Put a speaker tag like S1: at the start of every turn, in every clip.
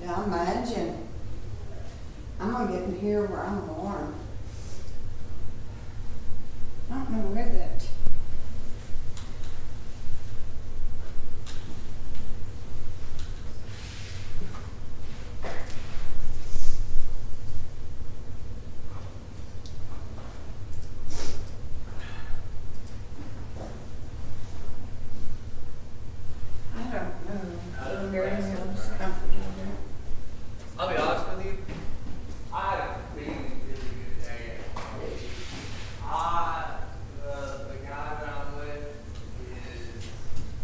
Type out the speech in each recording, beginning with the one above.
S1: Yeah, imagine. I'm gonna get in here where I'm warm. I don't know where that. I don't know. Very much comfortable there.
S2: I'll be honest with you. I had a really, really good day. The guy that I'm with is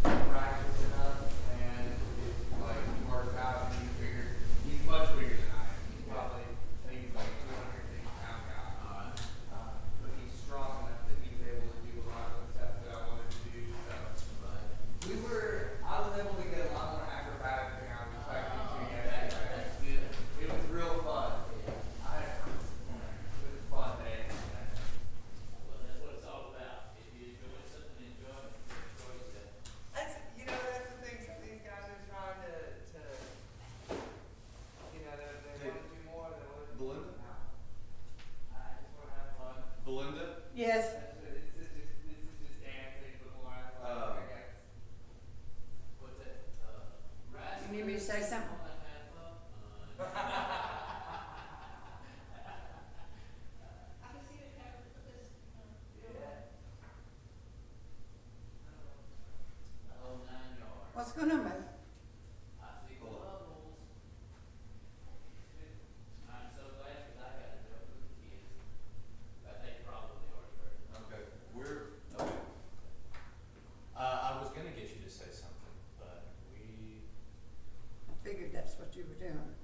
S2: practiced enough, and it's like he works out, and he's much bigger than I am. He's probably, I think he's like 250-pound guy. But he's strong enough that he's able to do a lot of the stuff that I wanted to do. So, I was able to get a lot more acrobatic than I was expecting to yesterday. It was real fun. It was a fun day.
S3: Well, that's what it's all about. If you enjoy something, enjoy it. Enjoy yourself.
S2: That's the thing. Some of these guys are trying to they want to do more. They want to do
S4: Belinda?
S2: No. I just want to have fun.
S4: Belinda?
S1: Yes.
S2: This is just dancing, but more athletic, I guess.
S3: What's that? Rice.
S1: You need me to say something?
S3: The whole 9 yards.
S1: What's going on, babe?
S3: I see bubbles. I'm so glad because I got to jump with the kids. But they probably already heard it.
S4: Okay, okay. I was gonna get you to say something, but
S1: I figured that's what you were doing.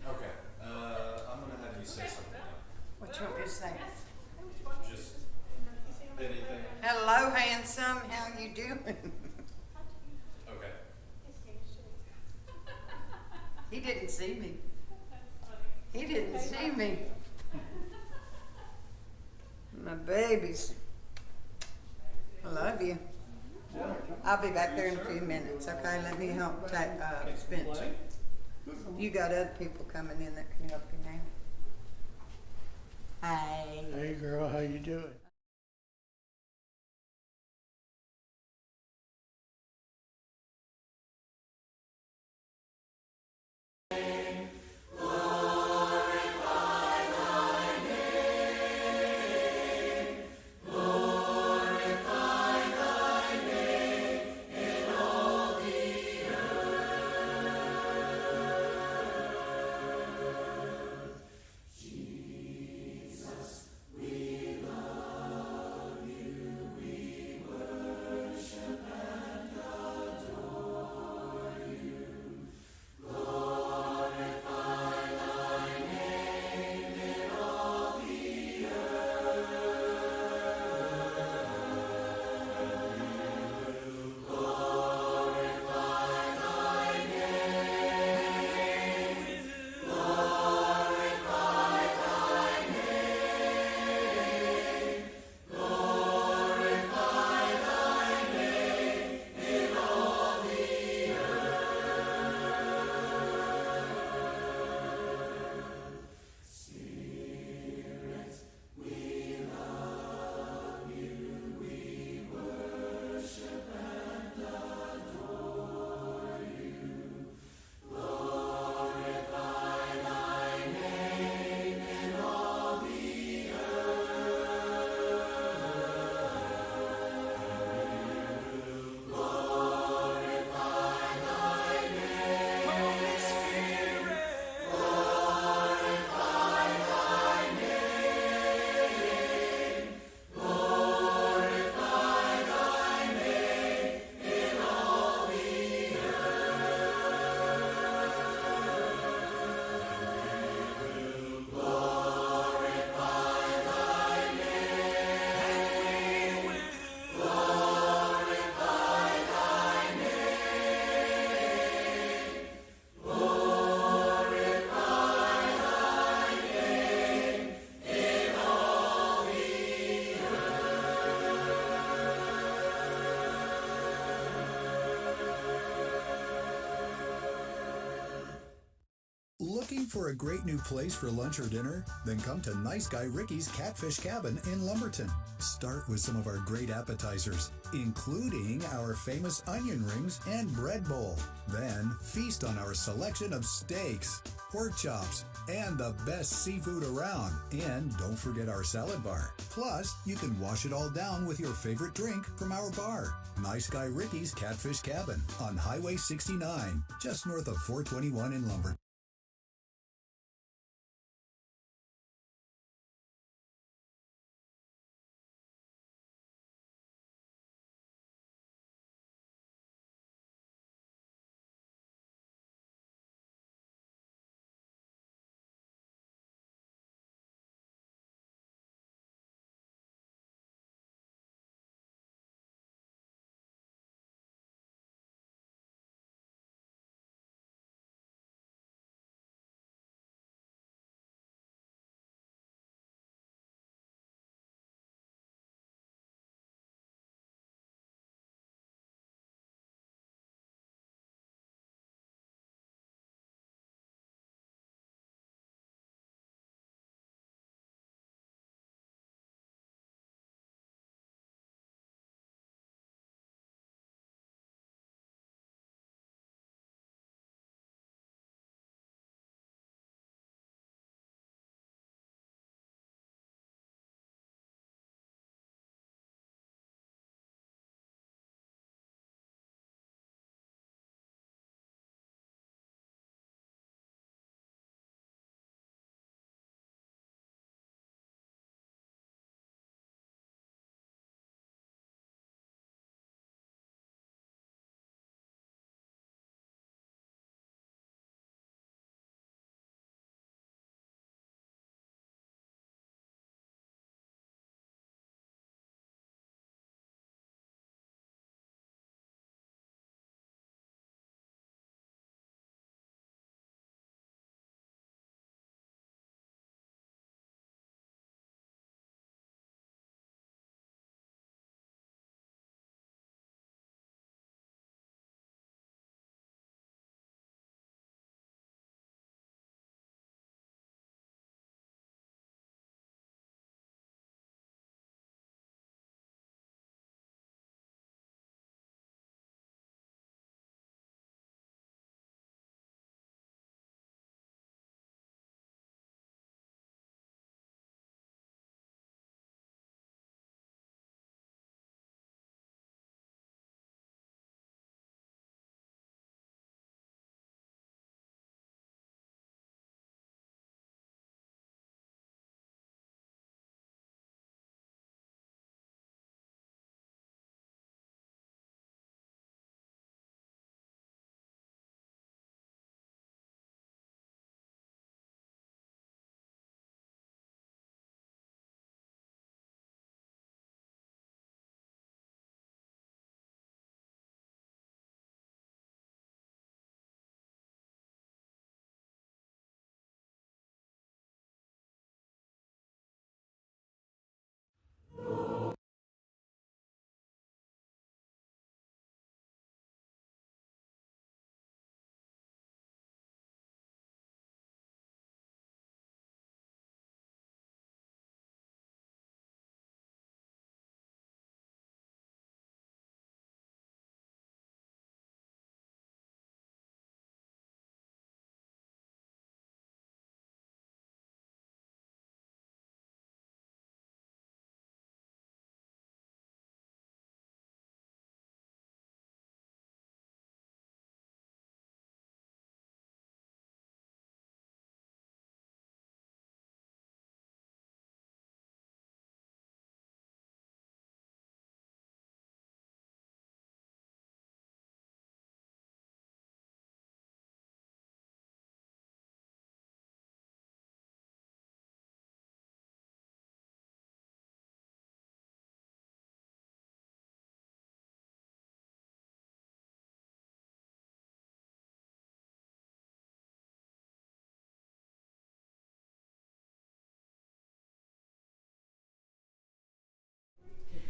S4: Okay, I'm gonna have you say something now.
S1: What you want me to say?
S4: Just anything.
S1: Hello, handsome. How you doing?
S4: Okay.
S1: He didn't see me. He didn't see me. My babies. I love you. I'll be back there in a few minutes, okay? Let me help take Spencer. You got other people coming in that can help you now. Hi.
S5: Hey girl, how you doing?
S6: Jesus, we love
S5: for a great new place for lunch or dinner? Then come to Nice Guy Ricky's Catfish Cabin in Lumberton. Start with some of our great appetizers, including our famous onion rings and bread bowl. Then feast on our selection of steaks, pork chops, and the best seafood around. And don't forget our salad bar. Plus, you can wash it all down with your favorite drink from our bar. Nice Guy Ricky's Catfish Cabin on Highway 69, just north of 421 in Lumberton.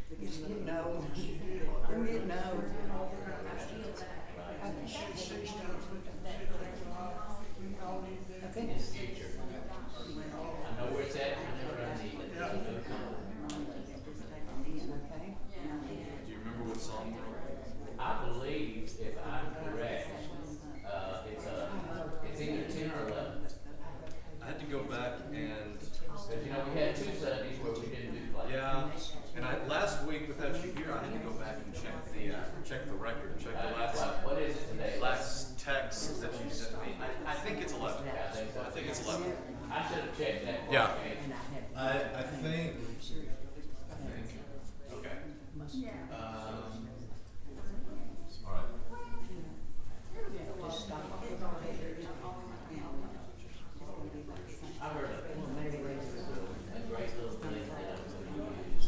S1: You know. You know. Okay.
S3: check that.
S4: Yeah.
S3: Okay.
S4: I think. Okay. All right.
S3: I heard of it. A great little thing that I'm gonna use.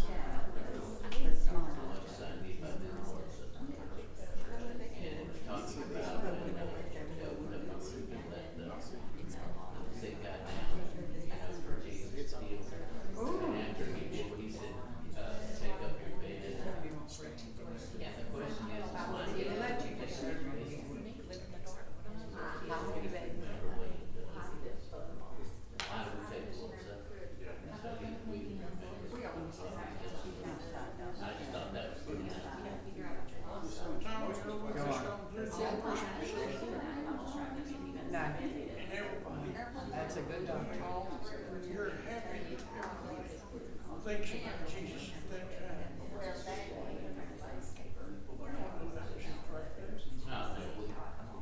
S3: On Sunday, if I'm in the work system. And it was talking about, opening up my roof and let the sick guy down, for Jesus to heal. And after he did, he said, take up your bed. And the question is, why did he let you take up your bed? Remember when he does. Why do we take the Lord's Supper? So we can remember. I just thought that was pretty nice.
S1: No. That's a good doctor.
S6: You're happy. Thanks, Jesus. Thanks,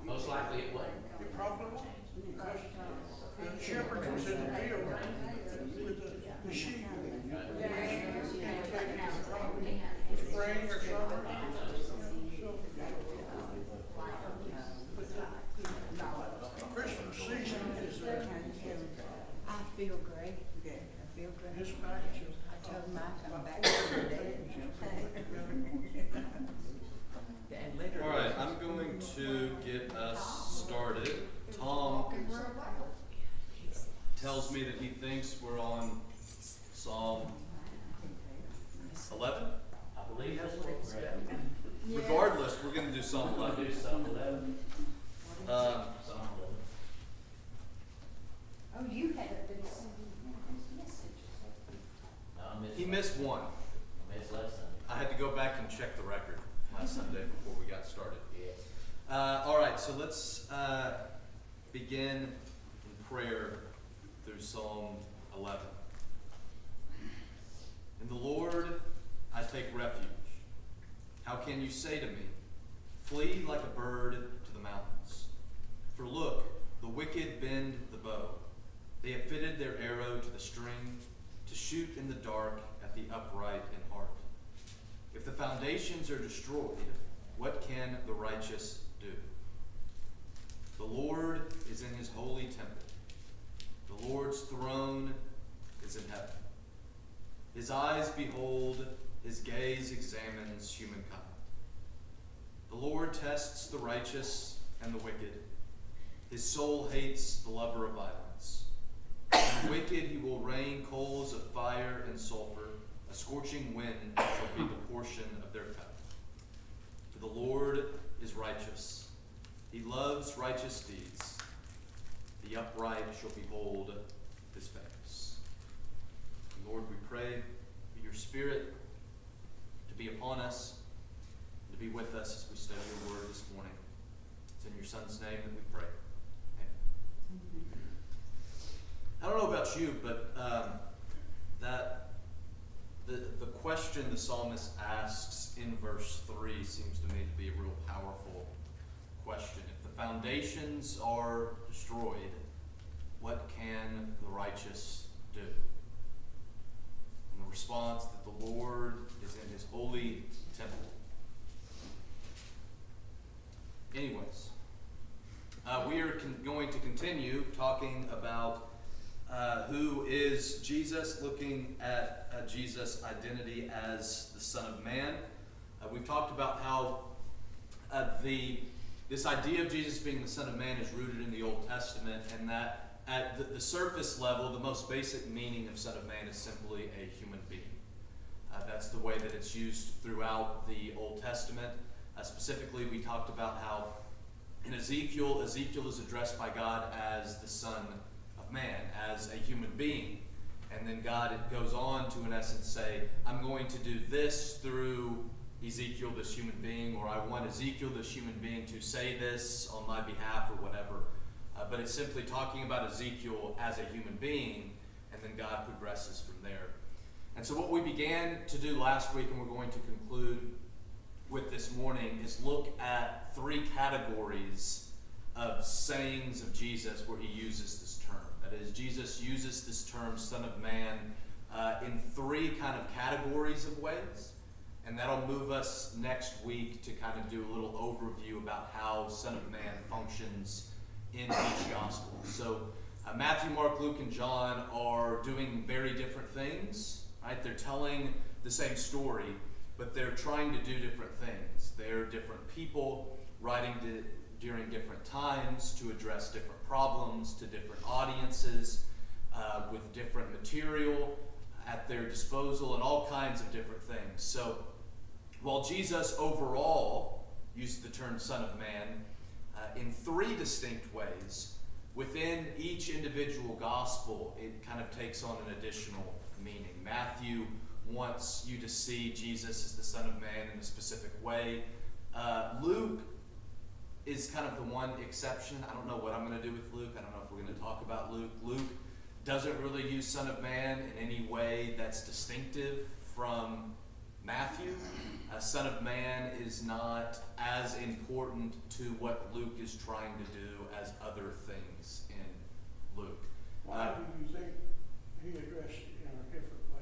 S3: Most likely it wasn't.
S6: It probably won't, because the shepherd was in the field with the sheep. Spraying or something. Christmas season is
S1: I feel great. I feel great.
S6: his package.
S1: I told him I'd come back today.
S4: All right, I'm going to get us started. Tom tells me that he thinks we're on Psalm 11.
S3: I believe that's what we're at.
S4: Regardless, we're going to do Psalm 11.
S3: Do Psalm 11.
S4: Uh,
S3: Psalm 11.
S1: Oh, you had been sending his message.
S3: No, I missed.
S4: he missed one.
S3: I missed last Sunday.
S4: I had to go back and check the record last Sunday before we got started.
S3: Yeah.
S4: All right, so let's begin in prayer through Psalm 11. In the Lord I take refuge. How can you say to me, flee like a bird to the mountains? For look, the wicked bend the bow. They have fitted their arrow to the string to shoot in the dark at the upright in heart. If the foundations are destroyed, what can the righteous do? The Lord is in his holy temple. The Lord's throne is in heaven. His eyes behold, his gaze examines humankind. The Lord tests the righteous and the wicked. His soul hates the lover of violence. On the wicked he will rain coals of fire and sulfur. A scorching wind shall be the portion of their cup. For the Lord is righteous. He loves righteous deeds. The upright shall behold his face. Lord, we pray for your Spirit to be upon us, and to be with us as we study your word this morning. It's in your Son's name that we pray. Amen. I don't know about you, but the question the psalmist asks in verse 3 seems to me to be a real powerful question. If the foundations are destroyed, what can the righteous do? And the response that the Lord is in his holy temple. Anyways, we are going to continue talking about who is Jesus, looking at Jesus' identity as the Son of Man. We've talked about how this idea of Jesus being the Son of Man is rooted in the Old Testament, and that at the surface level, the most basic meaning of Son of Man is simply a human being. That's the way that it's used throughout the Old Testament. Specifically, we talked about how in Ezekiel is addressed by God as the Son of Man, as a human being. And then God goes on to, in essence, say, I'm going to do this through Ezekiel, this human being, or I want Ezekiel, this human being, to say this on my behalf, or whatever. But it's simply talking about Ezekiel as a human being, and then God progresses from there. And so what we began to do last week, and we're going to conclude with this morning, is look at three categories of sayings of Jesus where he uses this term. That is, Jesus uses this term, Son of Man, in three kind of categories of ways. And that'll move us next week to kind of do a little overview about how Son of Man functions in each gospel. So Matthew, Mark, Luke, and John are doing very different things, right? They're telling the same story, but they're trying to do different things. They're different people writing during different times to address different problems to different audiences with different material at their disposal and all kinds of different things. So while Jesus overall used the term Son of Man in three distinct ways, within each individual gospel, it kind of takes on an additional meaning. Matthew wants you to see Jesus as the Son of Man in a specific way. Luke is kind of the one exception. I don't know what I'm going to do with Luke. I don't know if we're going to talk about Luke. Luke doesn't really use Son of Man in any way that's distinctive from Matthew. Son of Man is not as important to what Luke is trying to do as other things in Luke.
S6: Why do you think he addressed it in a different way?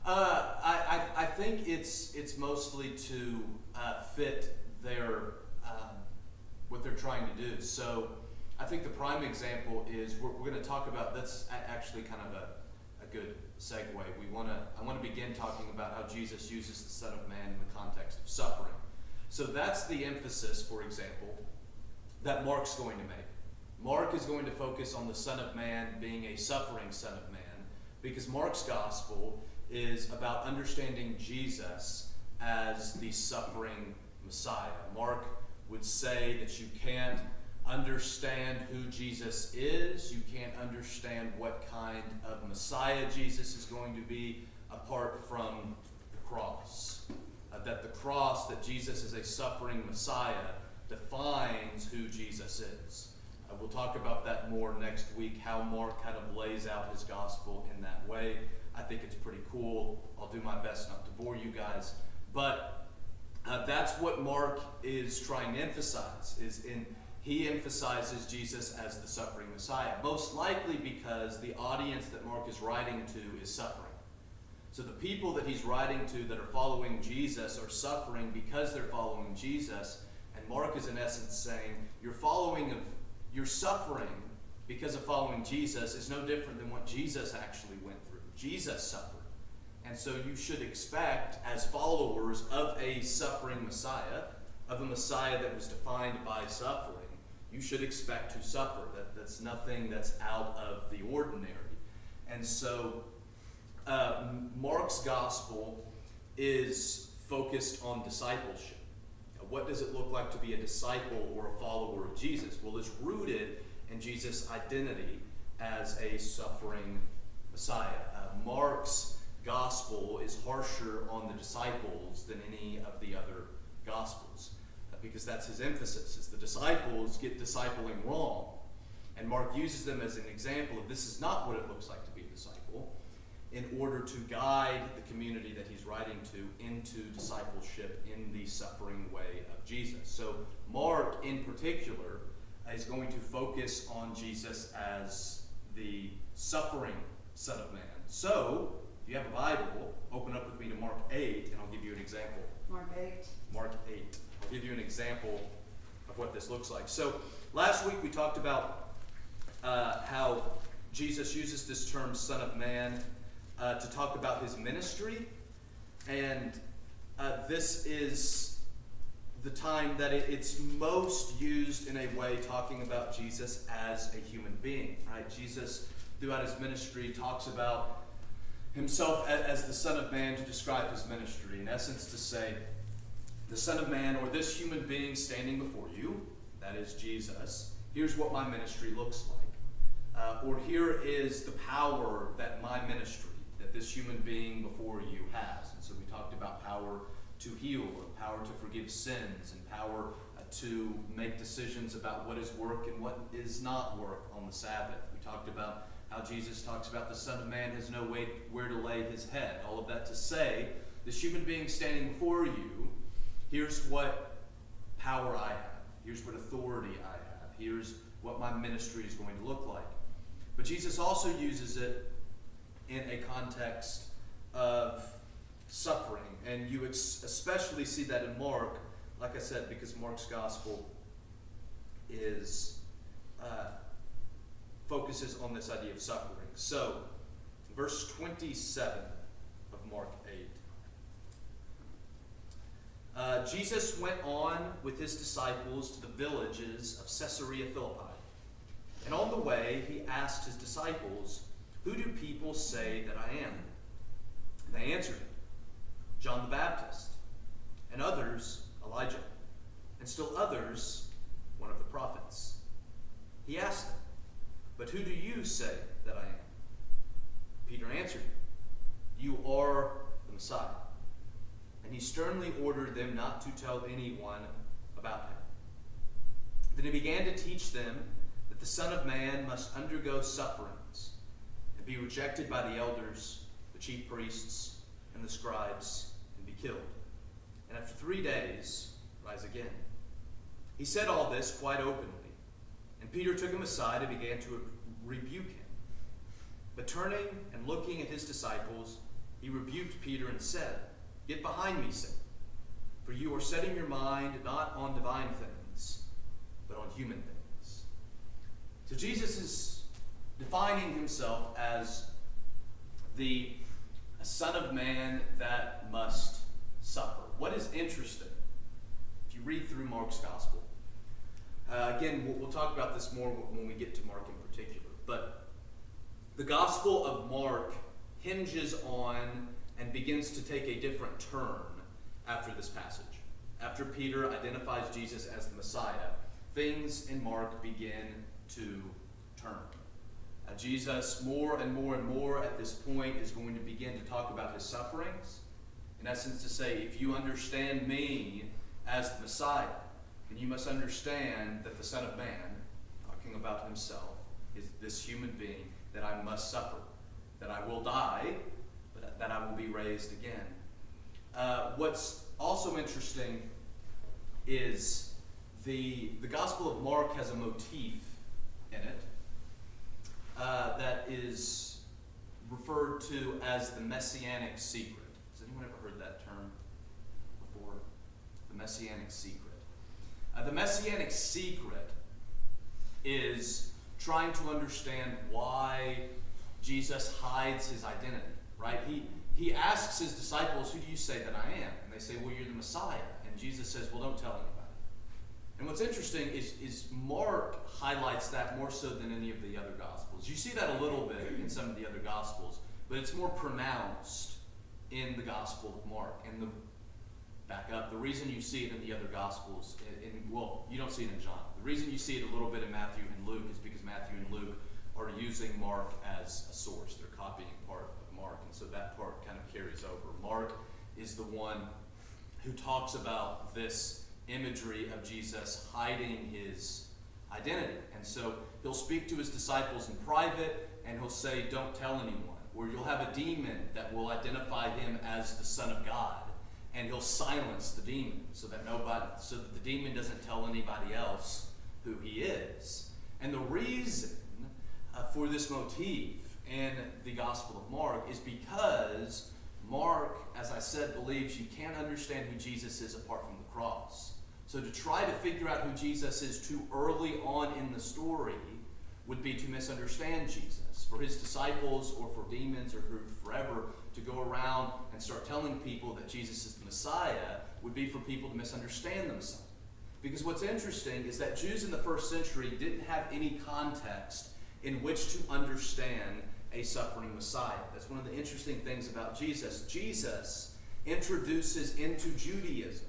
S4: I think it's mostly to fit their what they're trying to do. So I think the prime example is we're going to talk about, that's actually kind of a good segue. I want to begin talking about how Jesus uses the Son of Man in the context of suffering. So that's the emphasis, for example, that Mark's going to make. Mark is going to focus on the Son of Man being a suffering Son of Man, because Mark's gospel is about understanding Jesus as the suffering Messiah. Mark would say that you can't understand who Jesus is, you can't understand what kind of Messiah Jesus is going to be apart from the cross. That the cross, that Jesus is a suffering Messiah, defines who Jesus is. We'll talk about that more next week, how Mark kind of lays out his gospel in that way. I think it's pretty cool. I'll do my best not to bore you guys. But that's what Mark is trying to emphasize, he emphasizes Jesus as the suffering Messiah, most likely because the audience that Mark is writing to is suffering. So the people that he's writing to that are following Jesus are suffering because they're following Jesus, and Mark is in essence saying, your suffering because of following Jesus is no different than what Jesus actually went through. Jesus suffered. And so you should expect, as followers of a suffering Messiah, of a Messiah that was defined by suffering, you should expect to suffer. That's nothing that's out of the ordinary. And so Mark's gospel is focused on discipleship. What does it look like to be a disciple or a follower of Jesus? Well, it's rooted in Jesus' identity as a suffering Messiah. Mark's gospel is harsher on the disciples than any of the other gospels, because that's his emphasis, is the disciples get discipling wrong. And Mark uses them as an example of this is not what it looks like to be a disciple, in order to guide the community that he's writing to into discipleship in the suffering way of Jesus. So Mark, in particular, is going to focus on Jesus as the suffering Son of Man. So, if you have a Bible, open up with me to Mark 8, and I'll give you an example.
S1: Mark 8.
S4: Mark 8. I'll give you an example of what this looks like. So, last week we talked about how Jesus uses this term Son of Man to talk about his ministry. And this is the time that it's most used in a way talking about Jesus as a human being. Right? Jesus, throughout his ministry, talks about himself as the Son of Man to describe his ministry. In essence, to say, the Son of Man, or this human being standing before you, that is Jesus, here's what my ministry looks like. Or here is the power that my ministry, that this human being before you has. And so we talked about power to heal, or power to forgive sins, and power to make decisions about what is work and what is not work on the Sabbath. We talked about how Jesus talks about the Son of Man has no way where to lay his head. All of that to say, this human being standing before you, here's what power I have. Here's what authority I have. Here's what my ministry is going to look like. But Jesus also uses it in a context of suffering. And you especially see that in Mark, like I said, because Mark's gospel is focuses on this idea of suffering. So, verse 27 of Mark 8. Jesus went on with his disciples to the villages of Caesarea Philippi. And on the way, he asked his disciples, "Who do people say that I am?" And they answered him, "John the Baptist, and others, Elijah, and still others, one of the prophets." He asked them, "But who do you say that I am?" Peter answered him, "You are the Messiah." And he sternly ordered them not to tell anyone about him. Then he began to teach them that the Son of Man must undergo sufferings and be rejected by the elders, the chief priests, and the scribes, and be killed, and after 3 days rise again. He said all this quite openly, and Peter took him aside and began to rebuke him. But turning and looking at his disciples, he rebuked Peter and said, "Get behind me, Satan, for you are setting your mind not on divine things, but on human things." So Jesus is defining himself as the Son of Man that must suffer. What is interesting, if you read through Mark's gospel, again, we'll talk about this more when we get to Mark in particular, but the Gospel of Mark hinges on and begins to take a different turn after this passage. After Peter identifies Jesus as the Messiah, things in Mark begin to turn. Jesus, more and more and more at this point, is going to begin to talk about his sufferings. In essence, to say, if you understand me as the Messiah, then you must understand that the Son of Man, talking about himself, is this human being that I must suffer, that I will die, but that I will be raised again. What's also interesting is the Gospel of Mark has a motif in it that is referred to as the Messianic secret. Has anyone ever heard that term before? The Messianic secret. The Messianic secret is trying to understand why Jesus hides his identity, right? He asks his disciples, "Who do you say that I am?" And they say, "Well, you're the Messiah." And Jesus says, "Well, don't tell anybody." And what's interesting is Mark highlights that more so than any of the other Gospels. You see that a little bit in some of the other Gospels, but it's more pronounced in the Gospel of Mark. And back up, the reason you see it in the other Gospels, well, you don't see it in John. The reason you see it a little bit in Matthew and Luke is because Matthew and Luke are using Mark as a source. They're copying part of Mark, and so that part kind of carries over. Mark is the one who talks about this imagery of Jesus hiding his identity. And so he'll speak to his disciples in private, and he'll say, "Don't tell anyone." Or you'll have a demon that will identify him as the Son of God, and he'll silence the demon so that the demon doesn't tell anybody else who he is. And the reason for this motif in the Gospel of Mark is because Mark, as I said, believes you can't understand who Jesus is apart from the cross. So to try to figure out who Jesus is too early on in the story would be to misunderstand Jesus. For his disciples or for demons or forever to go around and start telling people that Jesus is the Messiah would be for people to misunderstand the Messiah. Because what's interesting is that Jews in the first century didn't have any context in which to understand a suffering Messiah. That's one of the interesting things about Jesus. Jesus introduces into Judaism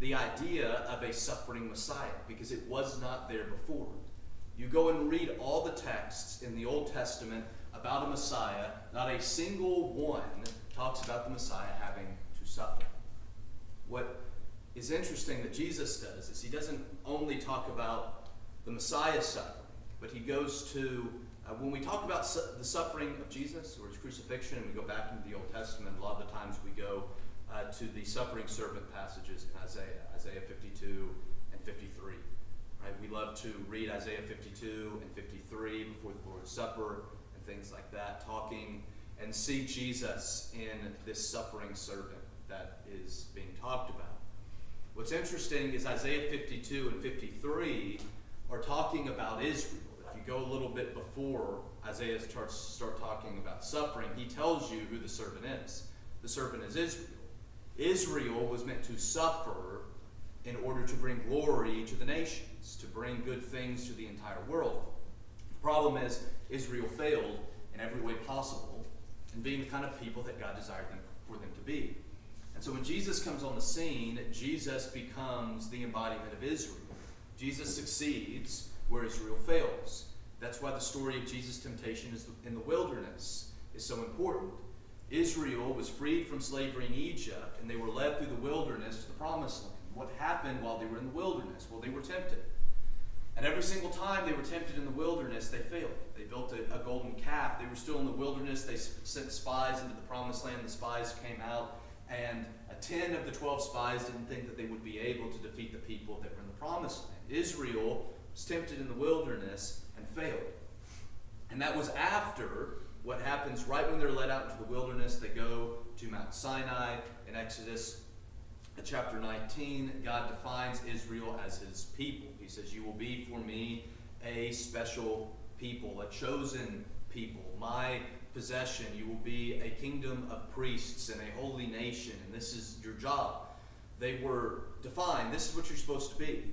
S4: the idea of a suffering Messiah because it was not there before. You go and read all the texts in the Old Testament about a Messiah, not a single one talks about the Messiah having to suffer. What is interesting that Jesus does is he doesn't only talk about the Messiah suffering, but he goes to, when we talk about the suffering of Jesus or his crucifixion, and we go back into the Old Testament, a lot of the times we go to the suffering servant passages in Isaiah 52 and 53. Right? We love to read Isaiah 52 and 53 before the Lord's Supper and things like that, talking and see Jesus in this suffering servant that is being talked about. What's interesting is Isaiah 52 and 53 are talking about Israel. If you go a little bit before Isaiah starts talking about suffering, he tells you who the servant is. The servant is Israel. Israel was meant to suffer in order to bring glory to the nations, to bring good things to the entire world. The problem is Israel failed in every way possible in being the kind of people that God desired for them to be. And so when Jesus comes on the scene, Jesus becomes the embodiment of Israel. Jesus succeeds where Israel fails. That's why the story of Jesus' temptation in the wilderness is so important. Israel was freed from slavery in Egypt, and they were led through the wilderness to the promised land. What happened while they were in the wilderness? Well, they were tempted. And every single time they were tempted in the wilderness, they failed. They built a golden calf. They were still in the wilderness. They sent spies into the promised land. The spies came out, and 10 of the 12 spies didn't think that they would be able to defeat the people that were in the promised land. Israel was tempted in the wilderness and failed. And that was after what happens right when they're led out into the wilderness. They go to Mount Sinai in Exodus chapter 19. God defines Israel as his people. He says, "You will be for me a special people, a chosen people, my possession. You will be a kingdom of priests and a holy nation, and this is your job." They were defined. This is what you're supposed to be.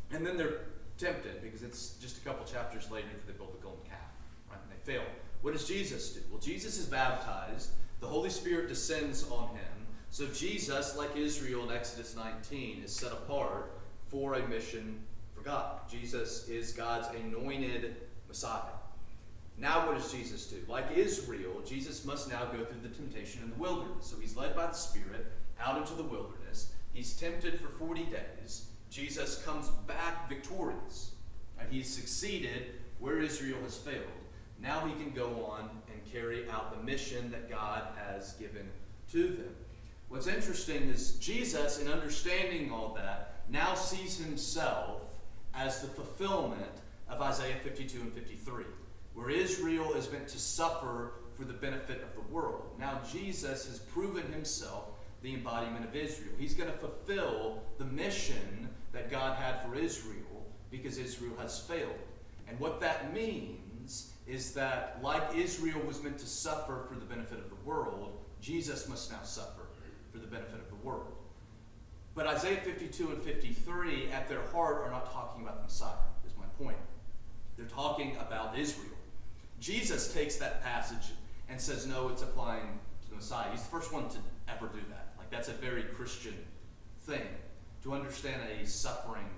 S4: And then they're tempted because it's just a couple chapters later that they built the golden calf, right? And they fail. What does Jesus do? Well, Jesus is baptized. The Holy Spirit descends on him. So Jesus, like Israel in Exodus 19, is set apart for a mission for God. Jesus is God's anointed Messiah. Now what does Jesus do? Like Israel, Jesus must now go through the temptation in the wilderness. So he's led by the Spirit out into the wilderness. He's tempted for 40 days. Jesus comes back victorious. And he's succeeded where Israel has failed. Now he can go on and carry out the mission that God has given to them. What's interesting is Jesus, in understanding all that, now sees himself as the fulfillment of Isaiah 52 and 53, where Israel is meant to suffer for the benefit of the world. Now Jesus has proven himself the embodiment of Israel. He's going to fulfill the mission that God had for Israel because Israel has failed. And what that means is that like Israel was meant to suffer for the benefit of the world, Jesus must now suffer for the benefit of the world. But Isaiah 52 and 53 at their heart are not talking about the Messiah, is my point. They're talking about Israel. Jesus takes that passage and says, no, it's applying to the Messiah. He's the first one to ever do that. Like, that's a very Christian thing, to understand a suffering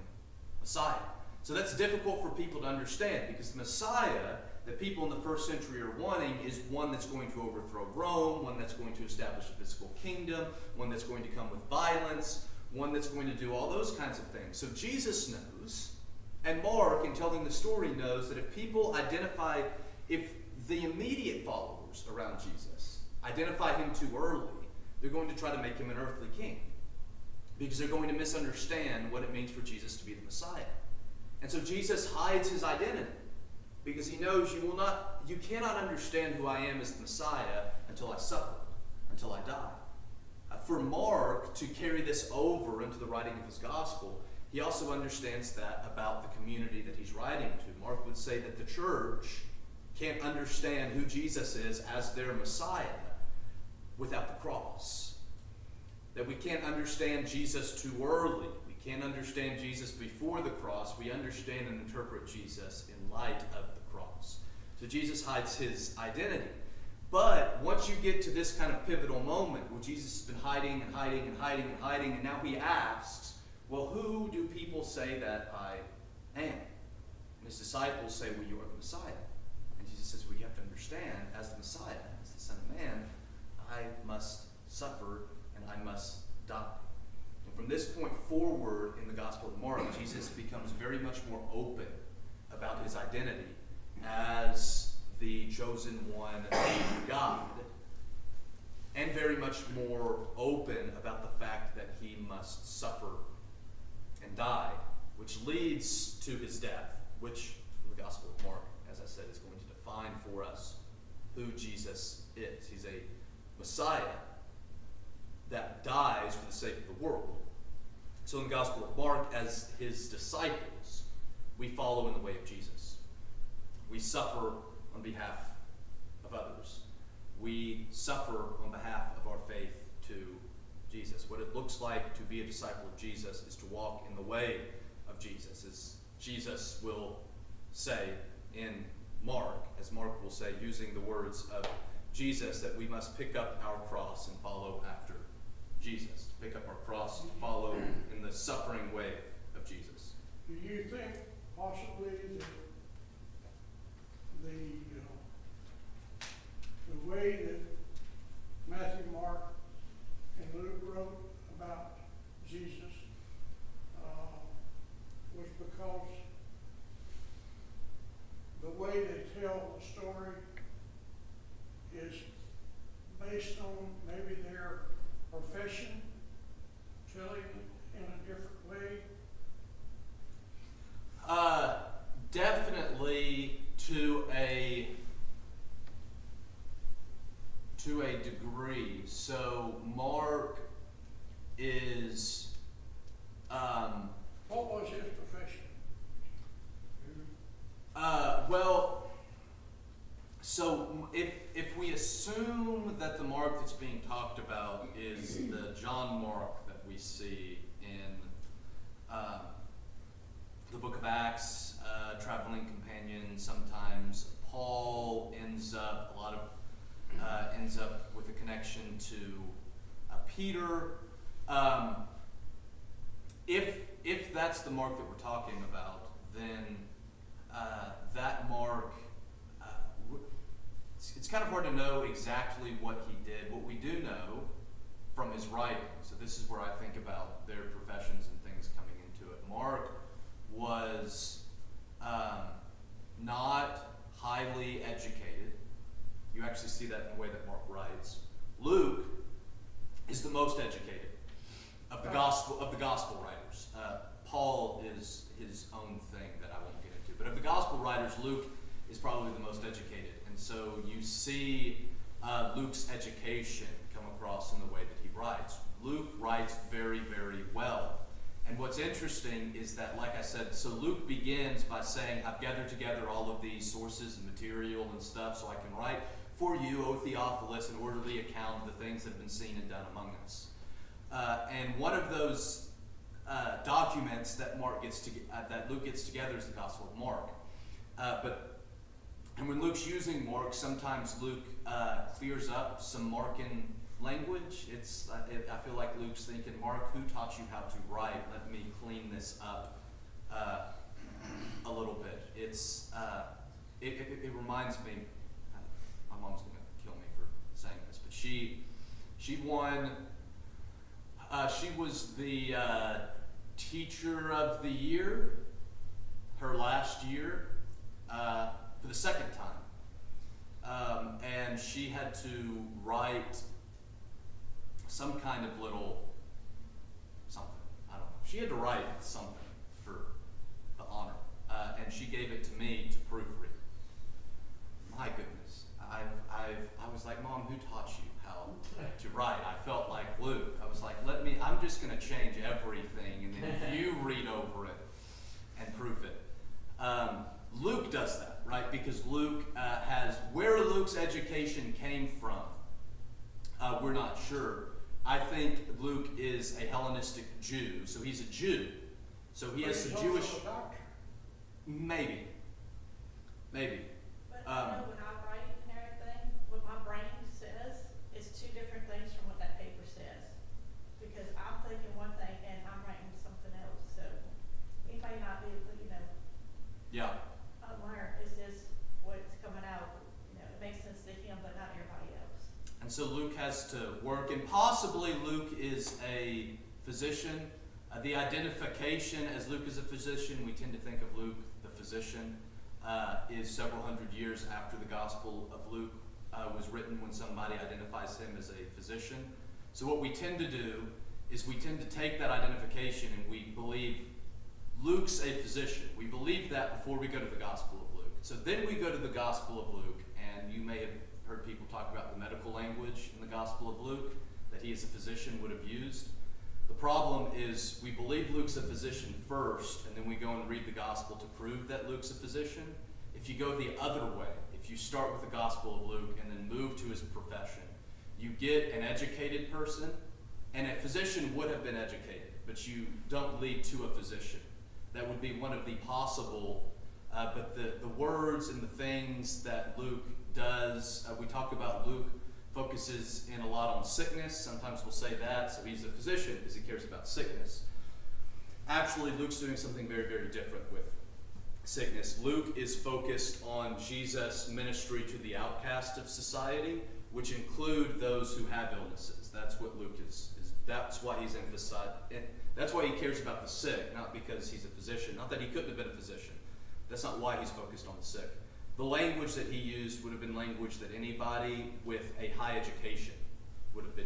S4: Messiah. So that's difficult for people to understand, because the Messiah that people in the first century are wanting is one that's going to overthrow Rome, one that's going to establish a physical kingdom, one that's going to come with violence, one that's going to do all those kinds of things. So Jesus knows, and Mark, in telling the story, knows that if people identify, if the immediate followers around Jesus identify him too early, they're going to try to make him an earthly king, because they're going to misunderstand what it means for Jesus to be the Messiah. And so Jesus hides his identity, because he knows you cannot understand who I am as the Messiah until I suffer, until I die. For Mark to carry this over into the writing of his gospel, he also understands that about the community that he's writing to. Mark would say that the church can't understand who Jesus is as their Messiah without the cross. That we can't understand Jesus too early. We can't understand Jesus before the cross. We understand and interpret Jesus in light of the cross. So Jesus hides his identity. But once you get to this kind of pivotal moment where Jesus has been hiding and hiding and hiding and hiding, and now he asks, well, who do people say that I am? And his disciples say, well, you are the Messiah. And Jesus says, well, you have to understand, as the Messiah, as the Son of Man, I must suffer and I must die. And from this point forward in the Gospel of Mark, Jesus becomes very much more open about his identity as the chosen one of God, and very much more open about the fact that he must suffer and die which leads to his death, which the Gospel of Mark, as I said, is going to define for us who Jesus is. He's a Messiah that dies for the sake of the world. So in the Gospel of Mark, as his disciples, we follow in the way of Jesus. We suffer on behalf of others. We suffer on behalf of our faith to Jesus. What it looks like to be a disciple of Jesus is to walk in the way of Jesus, as Jesus will say in Mark, as Mark will say, using the words of Jesus, that we must pick up our cross and follow after Jesus. To pick up our cross and follow in the suffering way of Jesus.
S6: Do you think possibly that the way that Matthew, Mark, and Luke wrote about Jesus was because the way they tell the story is based on maybe their profession, telling it in a different way?
S4: Definitely to a degree. So Mark is
S6: What was his profession?
S4: well, so if we assume that the Mark that's being talked about is the John Mark that we see in the book of Acts, traveling companion, sometimes Paul ends up with a connection to Peter. If that's the Mark that we're talking about, then that Mark, it's kind of hard to know exactly what he did. What we do know from his writing, so this is where I think about their professions and things coming into it. Mark was not highly educated. You actually see that in the way that Mark writes. Luke is the most educated of the gospel writers. Paul is his own thing that I won't get into. But of the gospel writers, Luke is probably the most educated. And so you see Luke's education come across in the way that he writes. Luke writes very, very well. And what's interesting is that, like I said, so Luke begins by saying, I've gathered together all of these sources and material and stuff so I can write for you, O Theophilus, an orderly account of the things that have been seen and done among us. And one of those documents that that Luke gets together is the Gospel of Mark. And when Luke's using Mark, sometimes Luke clears up some Markan language. I feel like Luke's thinking, Mark, who taught you how to write? Let me clean this up a little bit. It reminds me. My mom's gonna kill me for saying this, but she won. She was the teacher of the year, her last year, for the second time, and she had to write some kind of little something. I don't know. She had to write something for the honor, and she gave it to me to proofread. My goodness, I was like, Mom, who taught you how to write? I felt like Luke. I was like, I'm just going to change everything, and then you read over it and proof it. Luke does that, right? Because Luke has, where Luke's education came from, we're not sure. I think Luke is a Hellenistic Jew, so he's a Jew. So he has some Jewish.
S6: Also a doctor.
S4: Maybe.
S7: But you know, when I write and everything, what my brain says is two different things from what that paper says. Because I'm thinking one thing and I'm writing something else. So he may not be,
S4: Yeah.
S7: unlearned. It's just what's coming out. It makes sense to him, but not everybody else.
S4: And so Luke has to work, and possibly Luke is a physician. The identification as Luke is a physician, we tend to think of Luke, the physician, is several hundred years after the Gospel of Luke was written, when somebody identifies him as a physician. So what we tend to do is we tend to take that identification and we believe Luke's a physician. We believe that before we go to the Gospel of Luke. So then we go to the Gospel of Luke, and you may have heard people talk about the medical language in the Gospel of Luke that he as a physician would have used. The problem is we believe Luke's a physician first, and then we go and read the Gospel to prove that Luke's a physician. If you go the other way, if you start with the Gospel of Luke and then move to his profession, you get an educated person, and a physician would have been educated, but you don't lead to a physician. That would be one of the possible, but the words and the things that Luke does, we talk about Luke focuses in a lot on sickness. Sometimes we'll say that, so he's a physician because he cares about sickness. Actually, Luke's doing something very, very different with sickness. Luke is focused on Jesus' ministry to the outcast of society, which include those who have illnesses. That's what Luke is that's why he's emphasized. That's why he cares about the sick, not because he's a physician. Not that he couldn't have been a physician. That's not why he's focused on the sick. The language that he used would have been language that anybody with a high education would have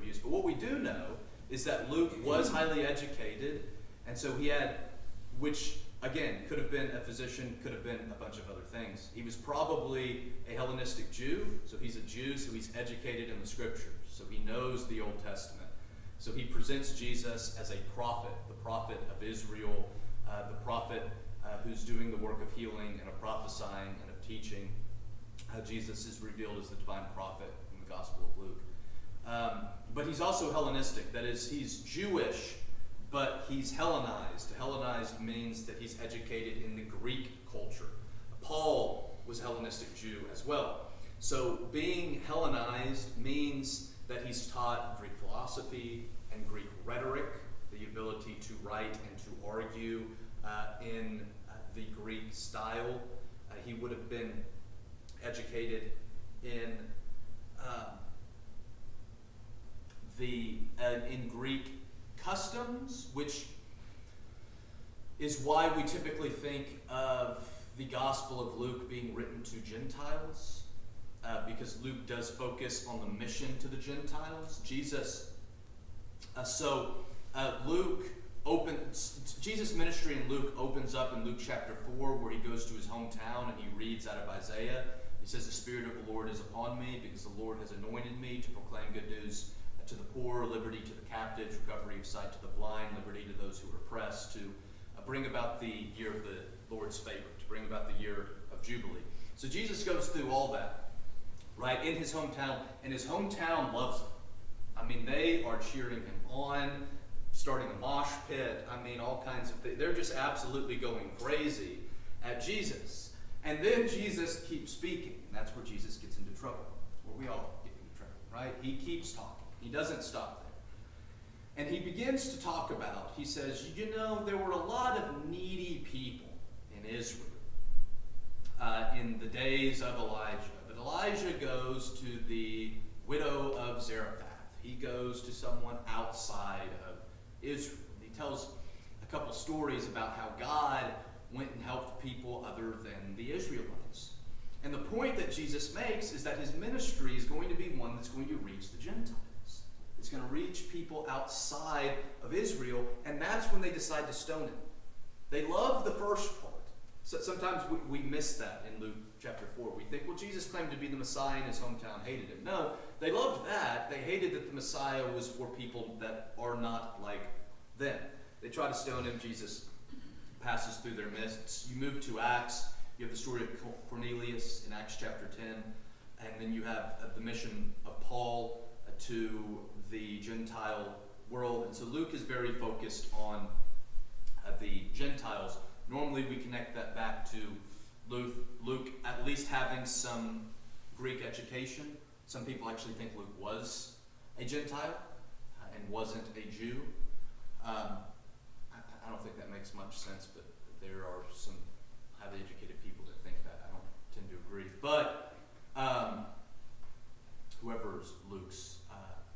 S4: used. But what we do know is that Luke was highly educated, and so he had, which again could have been a physician, could have been a bunch of other things. He was probably a Hellenistic Jew, so he's a Jew, so he's educated in the scriptures, so he knows the Old Testament. So he presents Jesus as a prophet, the prophet of Israel, the prophet who's doing the work of healing and of prophesying and of teaching. Jesus is revealed as the divine prophet in the Gospel of Luke. But he's also Hellenistic. That is, he's Jewish, but he's Hellenized. Hellenized means that he's educated in the Greek culture. Paul was a Hellenistic Jew as well. So being Hellenized means that he's taught Greek philosophy and Greek rhetoric, the ability to write and to argue in the Greek style. He would have been educated in in Greek customs, which is why we typically think of the Gospel of Luke being written to Gentiles, because Luke does focus on the mission to the Gentiles. Jesus' ministry in Luke opens up in Luke chapter 4, where he goes to his hometown and he reads out of Isaiah. He says, "The Spirit of the Lord is upon me, because the Lord has anointed me to proclaim good news to the poor, liberty to the captives, recovery of sight to the blind, liberty to those who are oppressed, to bring about the year of the Lord's favor, to bring about the year of Jubilee." So Jesus goes through all that, right, in his hometown, and his hometown loves him. I mean, they are cheering him on, starting a mosh pit, all kinds of things. They're just absolutely going crazy at Jesus. And then Jesus keeps speaking, and that's where Jesus gets into trouble. That's where we all get into trouble, right? He keeps talking. He doesn't stop there. And he begins to talk about, he says, there were a lot of needy people in Israel in the days of Elijah. But Elijah goes to the widow of Zarephath. He goes to someone outside of Israel. He tells a couple stories about how God went and helped people other than the Israelites. And the point that Jesus makes is that his ministry is going to be one that's going to reach the Gentiles. It's going to reach people outside of Israel, and that's when they decide to stone him. They love the first part. So sometimes we miss that in Luke chapter 4. We think, well, Jesus claimed to be the Messiah and his hometown hated him. No, they loved that. They hated that the Messiah was for people that are not like them. They try to stone him. Jesus passes through their midst. You move to Acts. You have the story of Cornelius in Acts chapter 10. And then you have the mission of Paul to the Gentile world. And so Luke is very focused on the Gentiles. Normally we connect that back to Luke at least having some Greek education. Some people actually think Luke was a Gentile and wasn't a Jew. I don't think that makes much sense, but there are some highly educated people that think that. I don't tend to agree. But whoever's Luke's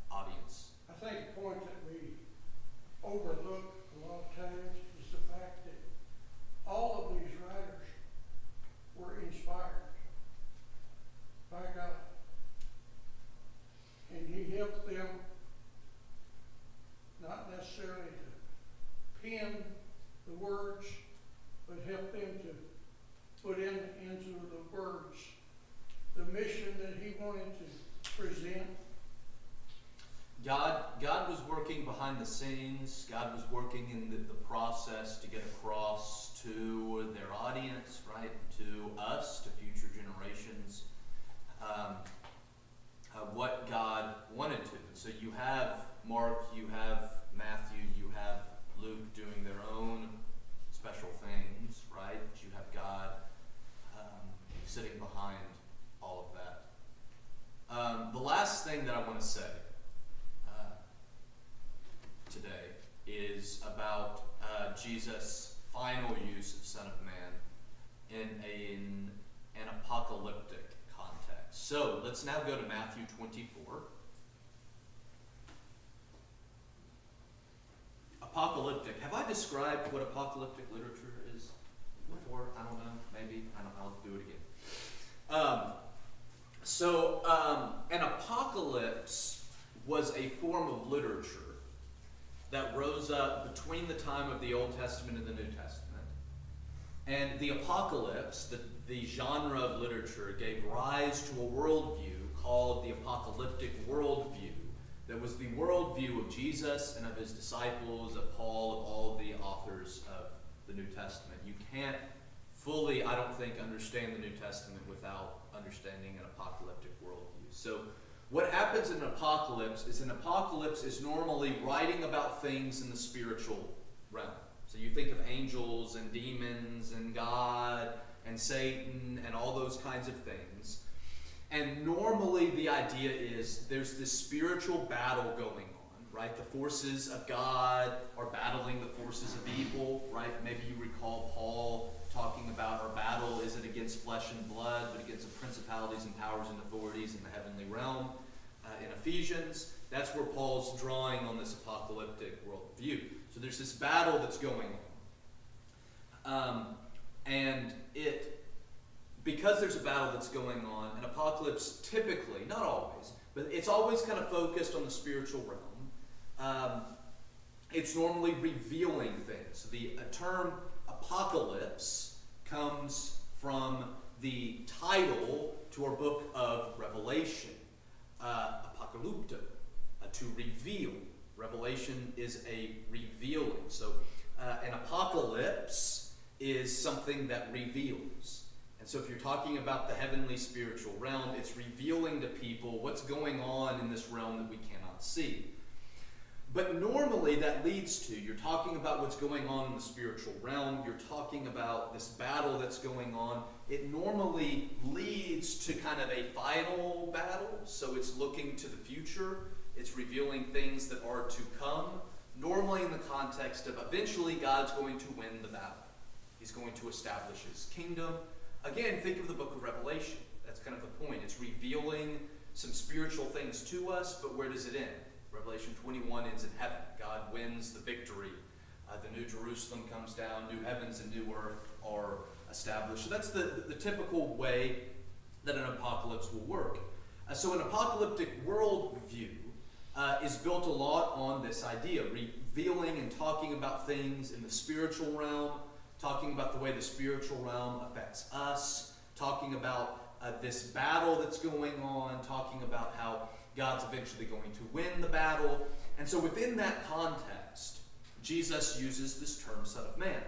S4: audience.
S6: I think the point that we overlook a lot of times is the fact that all of these writers were inspired by God. And he helped them not necessarily to pen the word
S4: working in the process to get across to their audience, right, to us, to future generations, what God wanted to. So you have Mark, you have Matthew, you have Luke doing their own special things, right? You have God sitting behind all of that. The last thing that I want to say today is about Jesus' final use of Son of Man in an apocalyptic context. So let's now go to Matthew 24. Apocalyptic. Have I described what apocalyptic literature is before? I don't know. Maybe. I'll do it again. An apocalypse was a form of literature that rose up between the time of the Old Testament and the New Testament. And the apocalypse, the genre of literature, gave rise to a worldview called the apocalyptic worldview. That was the worldview of Jesus and of his disciples, of Paul, of all of the authors of the New Testament. You can't fully, I don't think, understand the New Testament without understanding an apocalyptic worldview. So what happens in an apocalypse is normally writing about things in the spiritual realm. So you think of angels and demons and God and Satan and all those kinds of things. And normally the idea is there's this spiritual battle going on, right? The forces of God are battling the forces of evil, right? Maybe you recall Paul talking about our battle isn't against flesh and blood, but against the principalities and powers and authorities in the heavenly realm. In Ephesians, that's where Paul's drawing on this apocalyptic worldview. So there's this battle that's going on. Because there's a battle that's going on, an apocalypse typically, not always, but it's always kind of focused on the spiritual realm. It's normally revealing things. So the term apocalypse comes from the title to our book of Revelation, apocalypto, to reveal. Revelation is a revealing. So an apocalypse is something that reveals. And so if you're talking about the heavenly spiritual realm, it's revealing to people what's going on in this realm that we cannot see. But normally that leads to, you're talking about what's going on in the spiritual realm, you're talking about this battle that's going on, it normally leads to kind of a final battle, so it's looking to the future, it's revealing things that are to come, normally in the context of eventually God's going to win the battle. He's going to establish his kingdom. Again, think of the book of Revelation. That's kind of the point. It's revealing some spiritual things to us, but where does it end? Revelation 21 ends in heaven. God wins the victory. The New Jerusalem comes down. New heavens and new earth are established. So that's the typical way that an apocalypse will work. So an apocalyptic worldview is built a lot on this idea, revealing and talking about things in the spiritual realm, talking about the way the spiritual realm affects us, talking about this battle that's going on, talking about how God's eventually going to win the battle. And so within that context, Jesus uses this term Son of Man.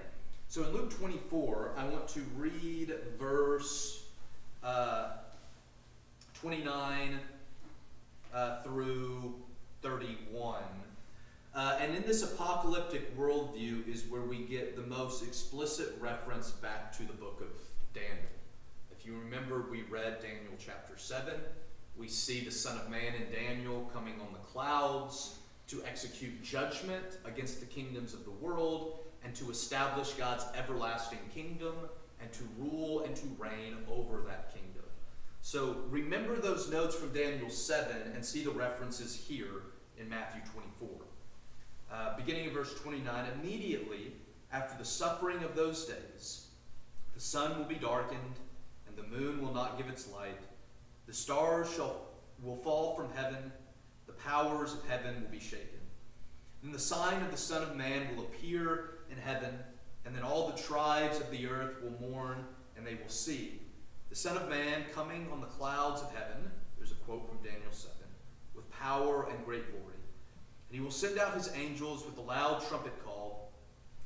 S4: So in Luke 24, I want to read verse 29 through 31. And in this apocalyptic worldview is where we get the most explicit reference back to the book of Daniel. If you remember, we read Daniel chapter 7. We see the Son of Man in Daniel coming on the clouds to execute judgment against the kingdoms of the world and to establish God's everlasting kingdom and to rule and to reign over that kingdom. So remember those notes from Daniel 7 and see the references here in Matthew 24. Beginning in verse 29, immediately after the suffering of those days, the sun will be darkened, and the moon will not give its light. The stars will fall from heaven, the powers of heaven will be shaken. Then the sign of the Son of Man will appear in heaven, and then all the tribes of the earth will mourn, and they will see the Son of Man coming on the clouds of heaven. There's a quote from Daniel 7, with power and great glory. And he will send out his angels with a loud trumpet call,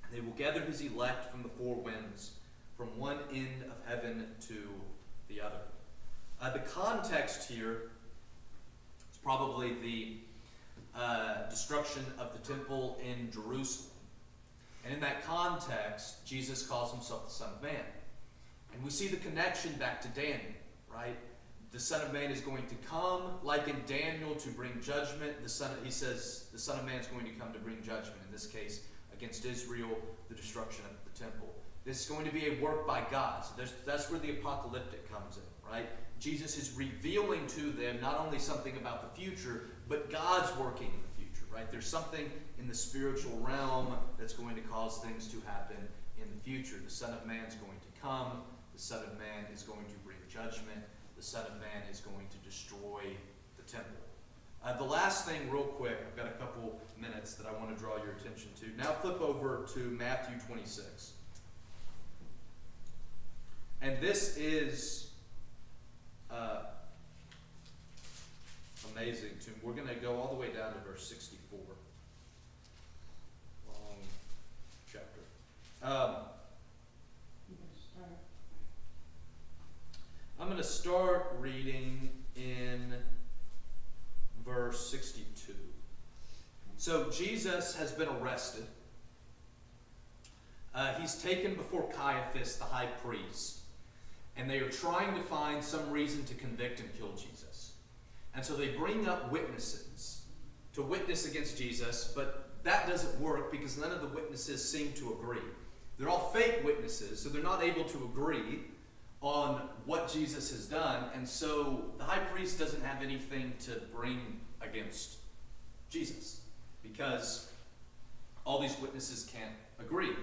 S4: and they will gather his elect from the four winds, from one end of heaven to the other. The context here is probably the destruction of the temple in Jerusalem. And in that context, Jesus calls himself the Son of Man. And we see the connection back to Daniel, right? The Son of Man is going to come, like in Daniel, to bring judgment. He says the Son of Man is going to come to bring judgment, in this case, against Israel, the destruction of the temple. This is going to be a work by God. So that's where the apocalyptic comes in, right? Jesus is revealing to them not only something about the future, but God's working in the future, right? There's something in the spiritual realm that's going to cause things to happen in the future. The Son of Man is going to come. The Son of Man is going to bring judgment. The Son of Man is going to destroy the temple. The last thing, real quick, I've got a couple minutes that I want to draw your attention to. Now flip over to Matthew 26. And this is amazing too. We're going to go all the way down to verse 64. Long chapter. I'm going to start reading in verse 62. So Jesus has been arrested. He's taken before Caiaphas, the high priest, and they are trying to find some reason to convict and kill Jesus. And so they bring up witnesses to witness against Jesus, but that doesn't work because none of the witnesses seem to agree. They're all fake witnesses, so they're not able to agree on what Jesus has done, and so the high priest doesn't have anything to bring against Jesus because all these witnesses can't agree.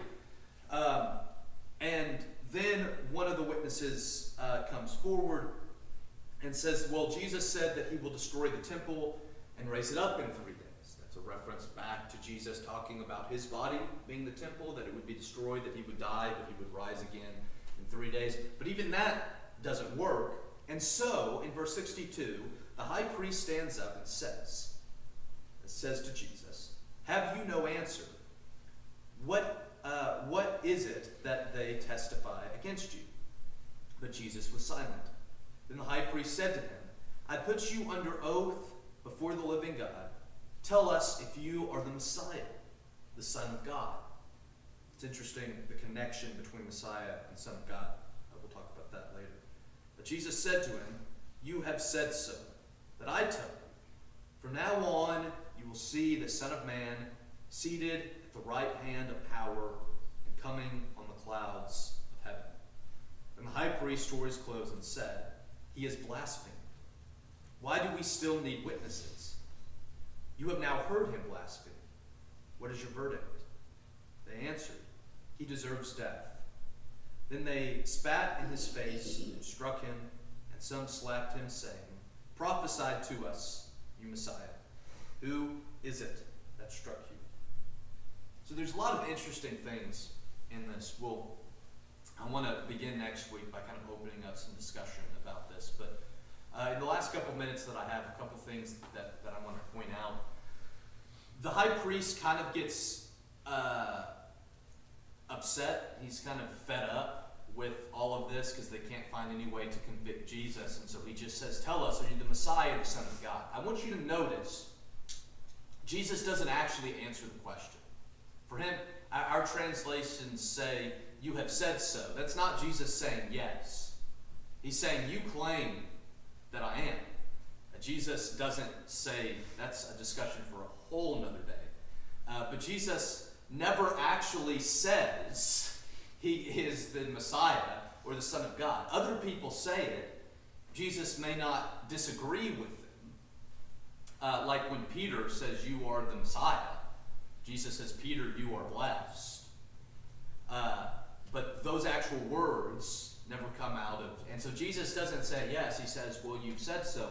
S4: And then one of the witnesses comes forward and says, well, Jesus said that he will destroy the temple and raise it up in 3 days. That's a reference back to Jesus talking about his body being the temple, that it would be destroyed, that he would die, but he would rise again in 3 days. But even that doesn't work. And so, in verse 62, the high priest stands up and says to Jesus, have you no answer? What is it that they testify against you? But Jesus was silent. Then the high priest said to him, I put you under oath before the living God. Tell us if you are the Messiah, the Son of God. It's interesting, the connection between Messiah and Son of God. We'll talk about that later. But Jesus said to him, you have said so, that I tell you. From now on, you will see the Son of Man seated at the right hand of power and coming on the clouds of heaven. And the high priest tore his clothes and said, he has blasphemed. Why do we still need witnesses? You have now heard him blaspheme. What is your verdict? They answered, he deserves death. Then they spat in his face and struck him, and some slapped him, saying, prophesy to us, you Messiah. Who is it that struck you? So there's a lot of interesting things in this. I want to begin next week by kind of opening up some discussion about this. But in the last couple minutes that I have, a couple things that I want to point out. The high priest kind of gets upset. He's kind of fed up with all of this because they can't find any way to convict Jesus. And so he just says, tell us, are you the Messiah, the Son of God? I want you to notice, Jesus doesn't actually answer the question. For him, our translations say, you have said so. That's not Jesus saying yes. He's saying, you claim that I am. Jesus doesn't say, that's a discussion for a whole nother day. But Jesus never actually says he is the Messiah or the Son of God. Other people say it. Jesus may not disagree with them. Like when Peter says, you are the Messiah. Jesus says, Peter, you are blessed. But those actual words never come out of, and so Jesus doesn't say yes, he says, well, you've said so.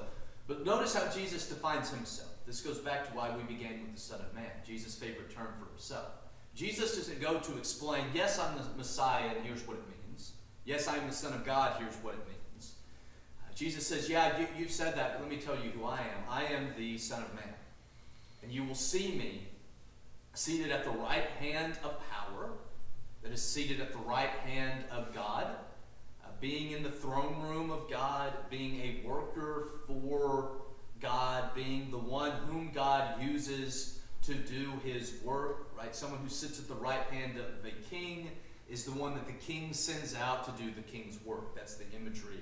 S4: But notice how Jesus defines himself. This goes back to why we began with the Son of Man, Jesus' favorite term for himself. Jesus doesn't go to explain, yes, I'm the Messiah, and here's what it means. Yes, I'm the Son of God, here's what it means. Jesus says, yeah, you've said that, but let me tell you who I am. I am the Son of Man. And you will see me seated at the right hand of power, that is seated at the right hand of God, being in the throne room of God, being a worker for God, being the one whom God uses to do his work, right? Someone who sits at the right hand of a king is the one that the king sends out to do the king's work. That's the imagery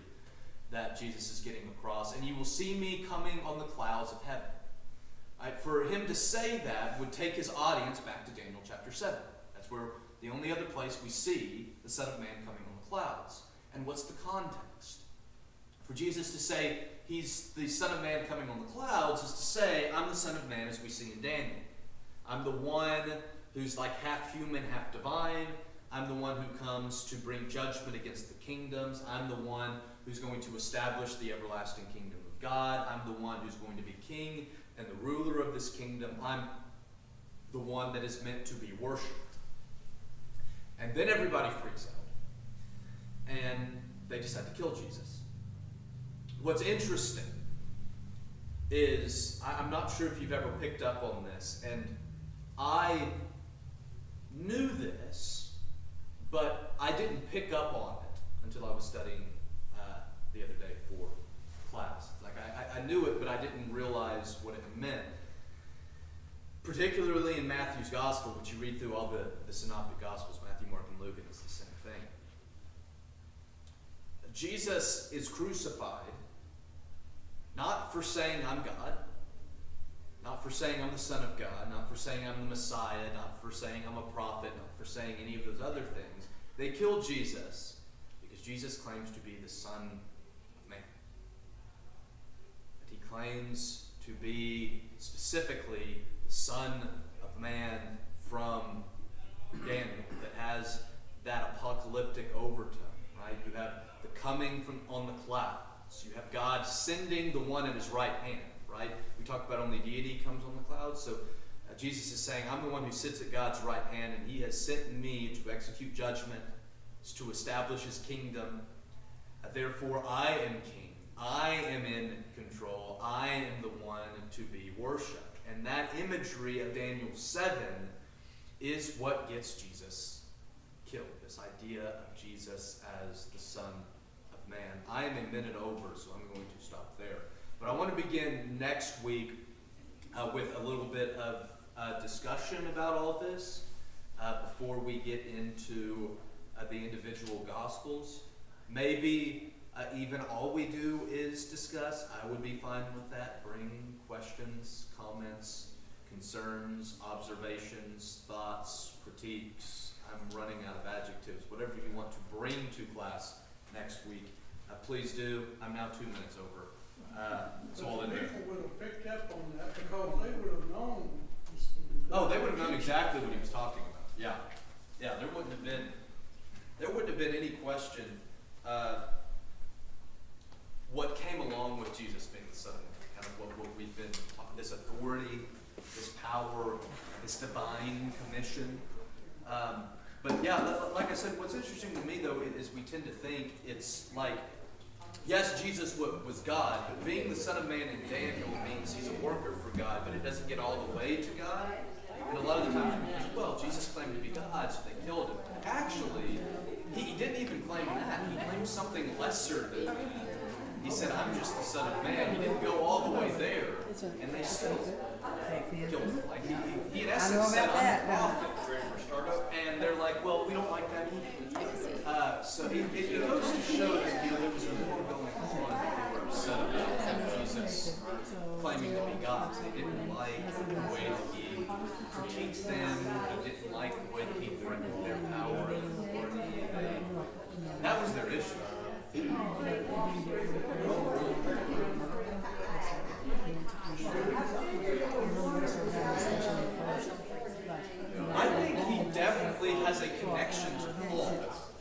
S4: that Jesus is getting across. And you will see me coming on the clouds of heaven. Right? For him to say that would take his audience back to Daniel chapter 7. That's where the only other place we see the Son of Man coming on the clouds. And what's the context? For Jesus to say he's the Son of Man coming on the clouds is to say, I'm the Son of Man as we see in Daniel. I'm the one who's like half human, half divine. I'm the one who comes to bring judgment against the kingdoms. I'm the one who's going to establish the everlasting kingdom of God. I'm the one who's going to be king and the ruler of this kingdom. I'm the one that is meant to be worshipped. And then everybody freaks out. And they decide to kill Jesus. What's interesting is, I'm not sure if you've ever picked up on this, and I knew this, but I didn't pick up on it until I was studying the other day for class. Like I knew it, but I didn't realize what it meant. Particularly in Matthew's Gospel, which you read through all the synoptic Gospels, Matthew, Mark, and Luke, and it's the same thing. Jesus is crucified not for saying I'm God, not for saying I'm the Son of God, not for saying I'm the Messiah, not for saying I'm a prophet, not for saying any of those other things. They killed Jesus because Jesus claims to be the Son of Man. That he claims to be specifically the Son of Man from Daniel, that has that apocalyptic overtone, right? You have the coming from on the clouds. You have God sending the one at his right hand, right? We talked about only deity comes on the clouds. So Jesus is saying, I'm the one who sits at God's right hand, and he has sent me to execute judgment, to establish his kingdom. Therefore, I am king. I am in control. I am the one to be worshipped. And that imagery of Daniel 7 is what gets Jesus killed. This idea of Jesus as the Son of Man. I am a minute over, so I'm going to stop there. But I want to begin next week with a little bit of discussion about all this before we get into the individual Gospels. Maybe even all we do is discuss. I would be fine with that. Bring questions, comments, concerns, observations, thoughts, critiques. I'm running out of adjectives. Whatever you want to bring to class next week, please do. I'm now 2 minutes over. It's all in there.
S6: People would have picked up on that because they would have known.
S4: Oh, they would have known exactly what he was talking about. Yeah. Yeah, there wouldn't have been any question what came along with Jesus being the Son of Man, kind of what we've been talking, this authority, this power, this divine commission. But yeah, like I said, what's interesting to me though is we tend to think it's like, yes, Jesus was God, but being the Son of Man in Daniel means he's a worker for God, but it doesn't get all the way to God. And a lot of the times we think, well, Jesus claimed to be God, so they killed him. Actually, he didn't even claim that. He claimed something lesser than that. He said, I'm just the Son of Man. He didn't go all the way there, and they still killed him. Like he in essence said, I'm a prophet. And they're like, well, we don't like that either. So it goes to show that there was more going on that they were upset about Jesus claiming to be God. They didn't like the way that he critiqued them. He didn't like the way that he threatened their power and authority. That was their issue. I think he definitely has a connection to Paul,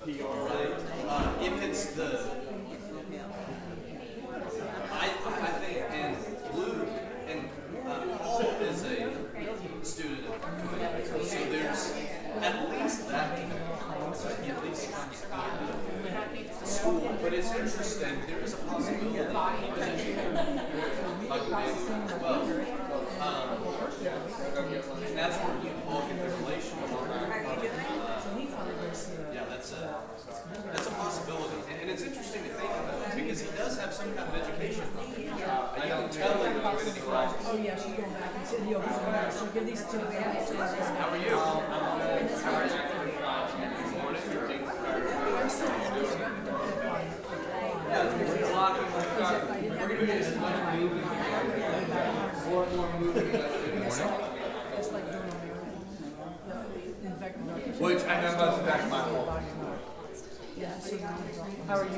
S4: right? If it's the, I think, and Luke, and Paul is a student of Luke, so there's at least that connection. He at least comes to school. But it's interesting, there is a possibility that he was educated like Daniel as well. And that's where you all get the relational. Yeah, that's a possibility, and it's interesting to think about because he does have some kind of education. And you can tell him that he's right.
S8: Oh, yeah, she's going back and said, he'll be going back. So give these two.
S4: How are you?
S8: It's like doing in fact,
S2: Which I know most of that's my fault.
S8: yeah, so how are you?